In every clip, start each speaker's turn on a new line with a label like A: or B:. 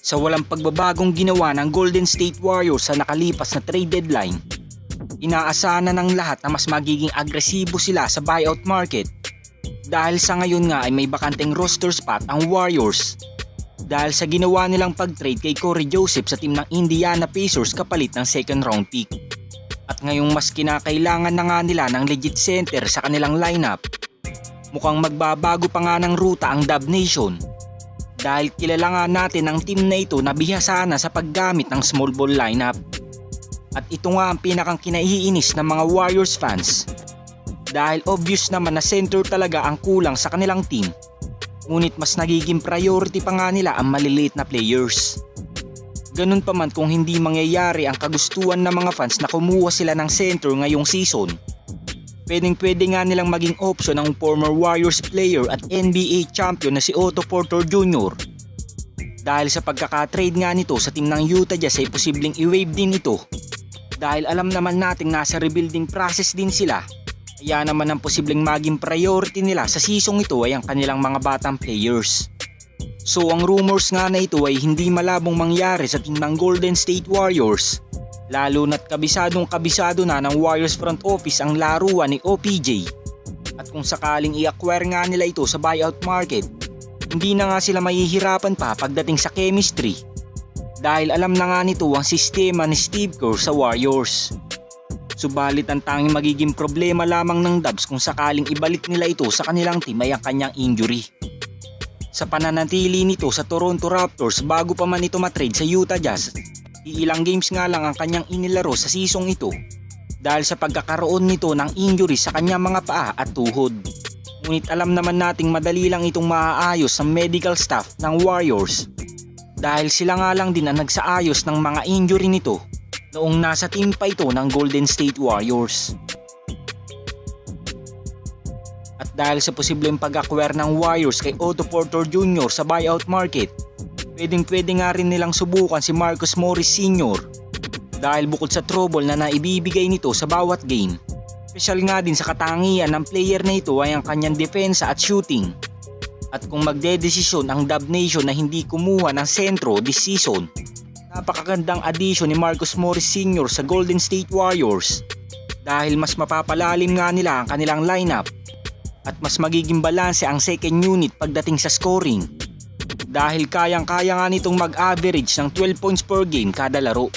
A: Sa walang pagbabagong ginawa ng Golden State Warriors sa nakalipas na trade deadline, inaasahan na ng lahat na mas magiging agresibo sila sa buyout market dahil sa ngayon nga ay may bakanteng roster spot ang Warriors dahil sa ginawa nilang pag-trade kay Corey Joseph sa team ng Indiana Pacers kapalit ng second round pick. At ngayong mas kinakailangan na nga nila ng legit center sa kanilang lineup, mukhang magbabago pa nga ng ruta ang Dub Nation. Dahil kilala nga natin ang team na ito na bihasa na sa paggamit ng small ball lineup. At ito nga ang pinakang kinaiinis ng mga Warriors fans. Dahil obvious naman na center talaga ang kulang sa kanilang team. Ngunit mas nagiging priority pa nga nila ang maliliit na players. Ganun pa man kung hindi mangyayari ang kagustuhan ng mga fans na kumuha sila ng center ngayong season, pwede nga nilang maging option ang former Warriors player at NBA champion na si Otto Porter Jr. Dahil sa pagkakatrade nga nito sa team ng Utah Jazz ay posibleng i-waive din ito. Dahil alam naman nating nasa rebuilding process din sila, kaya naman ang posibleng maging priority nila sa season ito ay ang kanilang mga batang players. So ang rumors nga na ito ay hindi malabong mangyari sa team ng Golden State Warriors. Lalo na't kabisado na ng Warriors front office ang laruan ni OPJ. At kung sakaling i-acquire nga nila ito sa buyout market, hindi na nga sila mahihirapan pa pagdating sa chemistry. Dahil alam na nga nito ang sistema ni Steve Kerr sa Warriors. Subalit ang tanging magiging problema lamang ng Dubs kung sakaling ibalik nila ito sa kanilang team ay ang kanyang injury. Sa pananatili nito sa Toronto Raptors bago pa man ito matrade sa Utah Jazz, ilang games nga lang ang kanyang inilaro sa season ito dahil sa pagkakaroon nito ng injury sa kanyang mga paa at tuhod. Ngunit alam naman nating madali lang itong maaayos sa medical staff ng Warriors dahil sila nga lang din ang nagsaayos ng mga injury nito noong nasa team pa ito ng Golden State Warriors. At dahil sa posibleng pag-acquire ng Warriors kay Otto Porter Jr. sa buyout market, pwede nga rin nilang subukan si Marcus Morris Sr. dahil bukod sa trouble na naibibigay nito sa bawat game, special nga din sa katangian ng player na ito ay ang kanyang depensa at shooting. At kung magdedesisyon ang Dub Nation na hindi kumuha ng sentro this season, napakagandang addition ni Marcus Morris Sr. sa Golden State Warriors dahil mas mapapalalim nga nila ang kanilang lineup at mas magiging balanse ang second unit pagdating sa scoring. Dahil kayang-kaya nga nitong mag-average ng 12 points per game kada laro.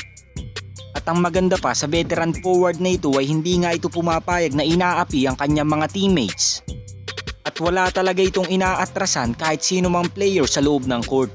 A: At ang maganda pa sa veteran forward na ito ay hindi nga ito pumapayag na inaapi ang kanyang mga teammates. At wala talaga itong inaatrasan kahit sino mang player sa loob ng court.